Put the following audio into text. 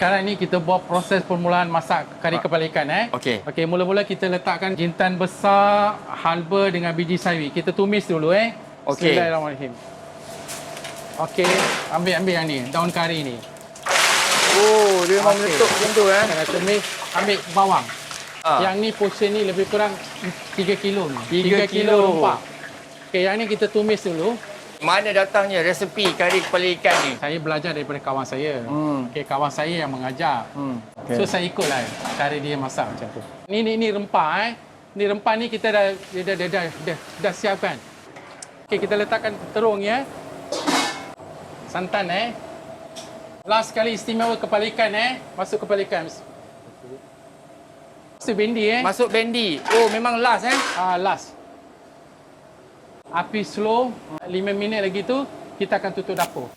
Sekarang ni kita buat proses permulaan masak kari kepala ikan Okey. Okey, mula-mula kita letakkan jintan besar, halba dengan biji sawi. Kita tumis dulu Okey. Bismillahirrahmanirrahim. Okey, ambil yang ni, daun kari ni. Oh, dia memang meletup macam tu Kita tumis, ambil bawang. Ah. Yang ni portion ni lebih kurang 3 kilo ni. 3 kilo. rempah. Okey, yang ni kita tumis dulu. Mana datangnya resepi kari kepala ikan ni? Saya belajar daripada kawan saya. Hmm. Okey, kawan saya yang mengajar. Okay. So saya ikutlah cara dia masak macam tu. Ni rempah Ni rempah ni kita dah siapkan. Okey, kita letakkan terung ya. Santan Last kali istimewa kepala ikan masuk kepala ikan. Masuk bendi Masuk bendi. Oh, memang last last. Api slow 5 minit lagi tu kita akan tutup dapur.